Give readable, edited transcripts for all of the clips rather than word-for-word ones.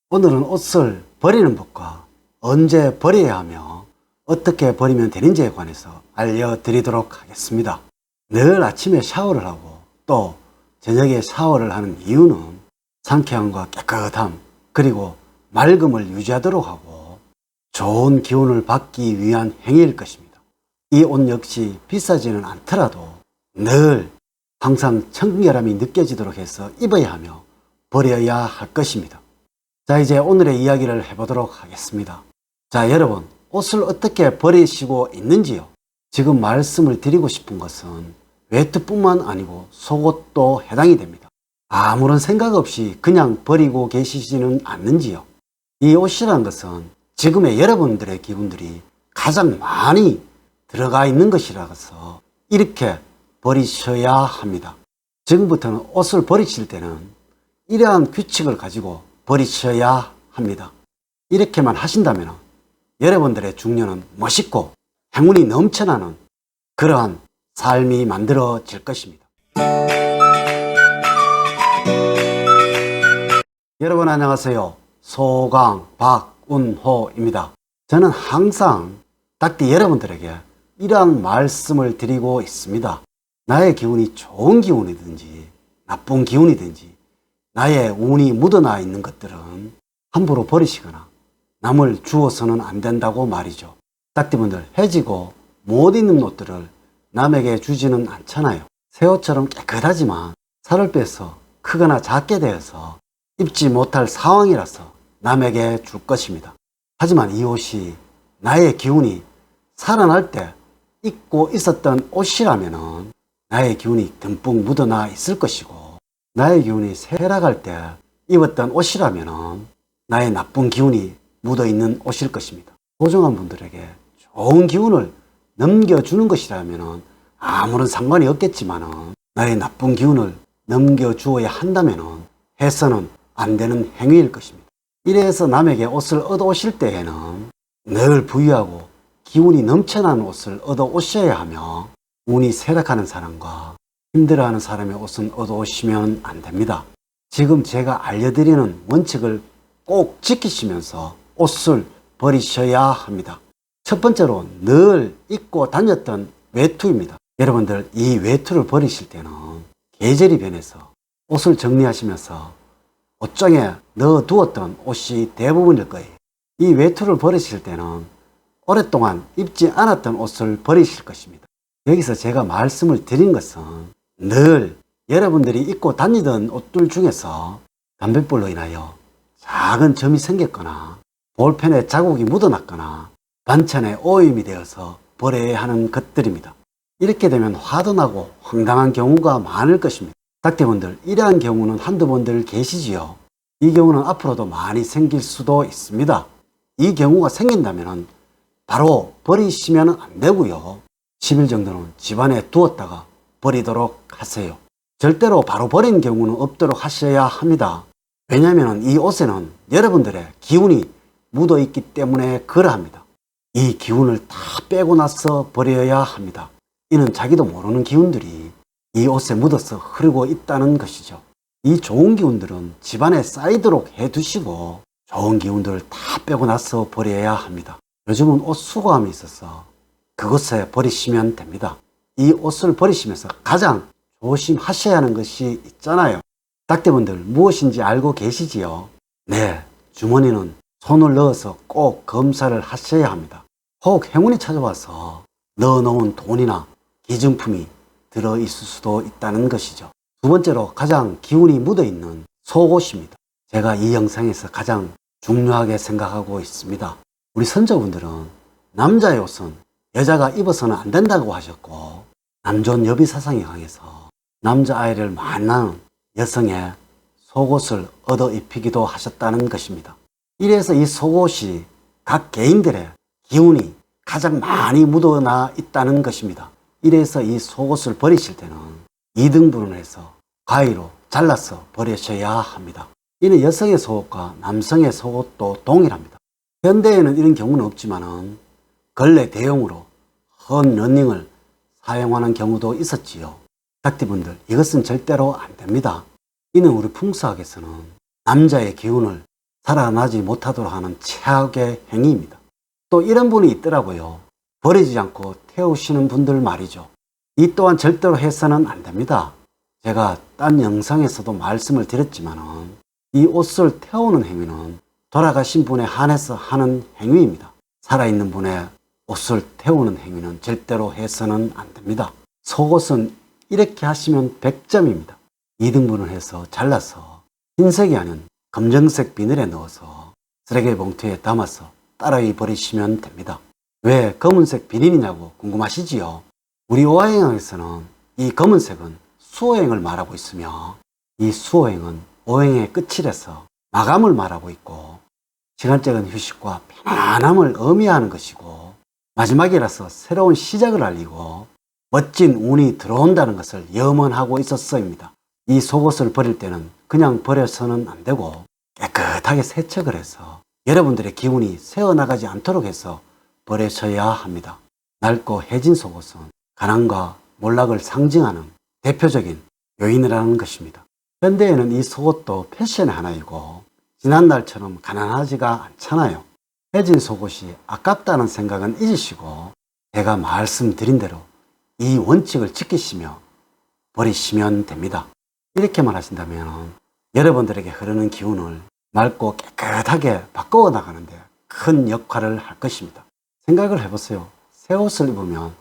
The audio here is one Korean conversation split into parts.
오늘은 옷을 버리는 법과 언제 버려야 하며 어떻게 버리면 되는지에 관해서 알려드리도록 하겠습니다. 늘 아침에 샤워를 하고 또 저녁에 샤워를 하는 이유는 상쾌함과 깨끗함 그리고 맑음을 유지하도록 하고 좋은 기운을 받기 위한 행위일 것입니다. 이 옷 역시 비싸지는 않더라도 늘 항상 청결함이 느껴지도록 해서 입어야 하며 버려야 할 것입니다. 자, 이제 오늘의 이야기를 해보도록 하겠습니다. 자, 여러분, 옷을 어떻게 버리시고 있는지요? 지금 말씀을 드리고 싶은 것은 외투뿐만 아니고 속옷도 해당이 됩니다. 아무런 생각 없이 그냥 버리고 계시지는 않는지요? 이 옷이란 것은 지금의 여러분들의 기분들이 가장 많이 들어가 있는 것이라서 이렇게 버리셔야 합니다. 지금부터는 옷을 버리실 때는 이러한 규칙을 가지고 버리셔야 합니다. 이렇게만 하신다면 여러분들의 중년은 멋있고 행운이 넘쳐나는 그러한 삶이 만들어질 것입니다. 여러분 안녕하세요. 소강 박운호입니다. 저는 항상 닭띠 여러분들에게 이러한 말씀을 드리고 있습니다. 나의 기운이 좋은 기운이든지 나쁜 기운이든지 나의 운이 묻어나 있는 것들은 함부로 버리시거나 남을 주어서는 안 된다고 말이죠. 닭띠분들, 해지고 못 입는 옷들을 남에게 주지는 않잖아요. 새 옷처럼 깨끗하지만 살을 빼서 크거나 작게 되어서 입지 못할 상황이라서 남에게 줄 것입니다. 하지만 이 옷이 나의 기운이 살아날 때 입고 있었던 옷이라면 나의 기운이 듬뿍 묻어나 있을 것이고 나의 기운이 쇠락할 때 입었던 옷이라면 나의 나쁜 기운이 묻어있는 옷일 것입니다. 소중한 분들에게 좋은 기운을 넘겨주는 것이라면 아무런 상관이 없겠지만 나의 나쁜 기운을 넘겨주어야 한다면 해서는 안 되는 행위일 것입니다. 이래서 남에게 옷을 얻어오실 때에는 늘 부유하고 기운이 넘쳐나는 옷을 얻어오셔야 하며 운이 쇠락하는 사람과 힘들어하는 사람의 옷은 얻어오시면 안 됩니다. 지금 제가 알려드리는 원칙을 꼭 지키시면서 옷을 버리셔야 합니다. 첫 번째로 늘 입고 다녔던 외투입니다. 여러분들 이 외투를 버리실 때는 계절이 변해서 옷을 정리하시면서 옷장에 넣어두었던 옷이 대부분일 거예요. 이 외투를 버리실 때는 오랫동안 입지 않았던 옷을 버리실 것입니다. 여기서 제가 말씀을 드린 것은 늘 여러분들이 입고 다니던 옷들 중에서 담뱃불로 인하여 작은 점이 생겼거나 볼펜에 자국이 묻어났거나 반찬에 오염이 되어서 버려야 하는 것들입니다. 이렇게 되면 화도 나고 황당한 경우가 많을 것입니다. 닭띠분들, 이러한 경우는 한두 번들 계시지요. 이 경우는 앞으로도 많이 생길 수도 있습니다. 이 경우가 생긴다면 바로 버리시면 안 되고요. 10일 정도는 집안에 두었다가 버리도록 하세요. 절대로 바로 버린 경우는 없도록 하셔야 합니다. 왜냐하면 이 옷에는 여러분들의 기운이 묻어 있기 때문에 그러합니다. 이 기운을 다 빼고 나서 버려야 합니다. 이는 자기도 모르는 기운들이 이 옷에 묻어서 흐르고 있다는 것이죠. 이 좋은 기운들은 집안에 쌓이도록 해두시고 좋은 기운들을 다 빼고 나서 버려야 합니다. 요즘은 옷 수거함이 있어서 그것에 버리시면 됩니다. 이 옷을 버리시면서 가장 조심하셔야 하는 것이 있잖아요. 닭띠분들 무엇인지 알고 계시지요? 네, 주머니는 손을 넣어서 꼭 검사를 하셔야 합니다. 혹 행운이 찾아와서 넣어놓은 돈이나 기증품이 들어있을 수도 있다는 것이죠. 두 번째로 가장 기운이 묻어있는 속옷입니다. 제가 이 영상에서 가장 중요하게 생각하고 있습니다. 우리 선조분들은 남자의 옷은 여자가 입어서는 안 된다고 하셨고 남존 여비 사상이 강해서 남자아이를 만나는 여성의 속옷을 얻어 입히기도 하셨다는 것입니다. 이래서 이 속옷이 각 개인들의 기운이 가장 많이 묻어나 있다는 것입니다. 이래서 이 속옷을 버리실 때는 2등분을 해서 가위로 잘라서 버리셔야 합니다. 이는 여성의 속옷과 남성의 속옷도 동일합니다. 현대에는 이런 경우는 없지만은 근래 대용으로 헌 러닝을 사용하는 경우도 있었지요. 닭띠분들, 이것은 절대로 안 됩니다. 이는 우리 풍수학에서는 남자의 기운을 살아나지 못하도록 하는 최악의 행위입니다. 또 이런 분이 있더라고요. 버리지 않고 태우시는 분들 말이죠. 이 또한 절대로 해서는 안 됩니다. 제가 딴 영상에서도 말씀을 드렸지만은 이 옷을 태우는 행위는 돌아가신 분에 한해서 하는 행위입니다. 살아있는 분의 옷을 태우는 행위는 절대로 해서는 안 됩니다. 속옷은 이렇게 하시면 100점입니다. 2등분을 해서 잘라서 흰색이 아닌 검정색 비닐에 넣어서 쓰레기 봉투에 담아서 따라이 버리시면 됩니다. 왜 검은색 비닐이냐고 궁금하시지요? 우리 오행에서는 이 검은색은 수오행을 말하고 있으며 이 수오행은 오행의 끝이라서 마감을 말하고 있고 시간적인 휴식과 편안함을 의미하는 것이고 마지막이라서 새로운 시작을 알리고 멋진 운이 들어온다는 것을 염원하고 있었어입니다. 이 속옷을 버릴 때는 그냥 버려서는 안 되고 깨끗하게 세척을 해서 여러분들의 기운이 새어나가지 않도록 해서 버리셔야 합니다. 낡고 해진 속옷은 가난과 몰락을 상징하는 대표적인 요인이라는 것입니다. 현대에는 이 속옷도 패션의 하나이고 지난날처럼 가난하지가 않잖아요. 해진 속옷이 아깝다는 생각은 잊으시고 제가 말씀드린 대로 이 원칙을 지키시며 버리시면 됩니다. 이렇게만 하신다면 여러분들에게 흐르는 기운을 맑고 깨끗하게 바꿔 나가는데 큰 역할을 할 것입니다. 생각을 해보세요. 새 옷을 입으면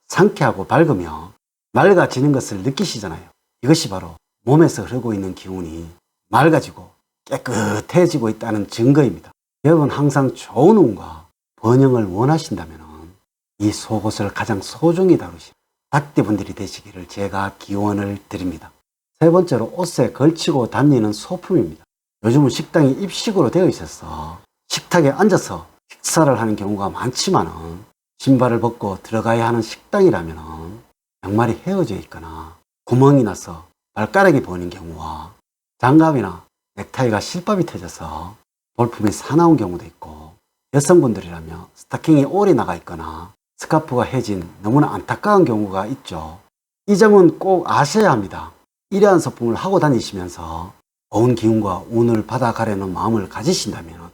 상쾌하고 밝으며 맑아지는 것을 느끼시잖아요. 이것이 바로 몸에서 흐르고 있는 기운이 맑아지고 깨끗해지고 있다는 증거입니다. 여러분 항상 좋은 운과 번영을 원하신다면 이 속옷을 가장 소중히 다루시는 닭띠분들이 되시기를 제가 기원을 드립니다. 세 번째로 옷에 걸치고 다니는 소품입니다. 요즘은 식당이 입식으로 되어 있어서 식탁에 앉아서 식사를 하는 경우가 많지만 신발을 벗고 들어가야 하는 식당이라면 양말이 헤어져 있거나 구멍이 나서 발가락이 보이는 경우와 장갑이나 넥타이가 실밥이 터져서 볼품이 사나운 경우도 있고 여성분들이라면 스타킹이 올이 나가 있거나 스카프가 해진 너무나 안타까운 경우가 있죠. 이 점은 꼭 아셔야 합니다. 이러한 소품을 하고 다니시면서 좋은 기운과 운을 받아가려는 마음을 가지신다면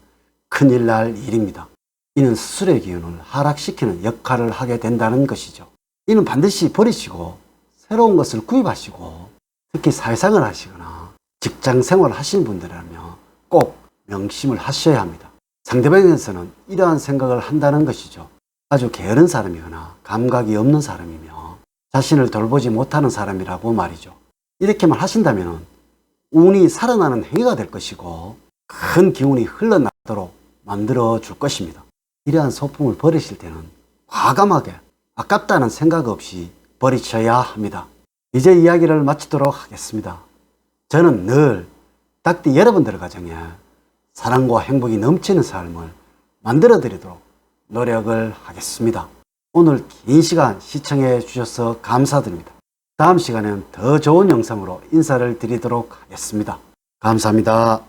큰일 날 일입니다. 이는 수술의 기운을 하락시키는 역할을 하게 된다는 것이죠. 이는 반드시 버리시고 새로운 것을 구입하시고 특히 사회생활을 하시거나 직장 생활을 하시는 분들이라면 꼭 명심을 하셔야 합니다. 상대방에서는 이러한 생각을 한다는 것이죠. 아주 게으른 사람이거나 감각이 없는 사람이며 자신을 돌보지 못하는 사람이라고 말이죠. 이렇게만 하신다면 운이 살아나는 행위가 될 것이고 큰 기운이 흘러나도록 만들어 줄 것입니다. 이러한 소품을 버리실 때는 과감하게 아깝다는 생각 없이 버리셔야 합니다. 이제 이야기를 마치도록 하겠습니다. 저는 늘 닭띠 여러분들 가정에 사랑과 행복이 넘치는 삶을 만들어 드리도록 노력을 하겠습니다. 오늘 긴 시간 시청해 주셔서 감사드립니다. 다음 시간에는 더 좋은 영상으로 인사를 드리도록 하겠습니다. 감사합니다.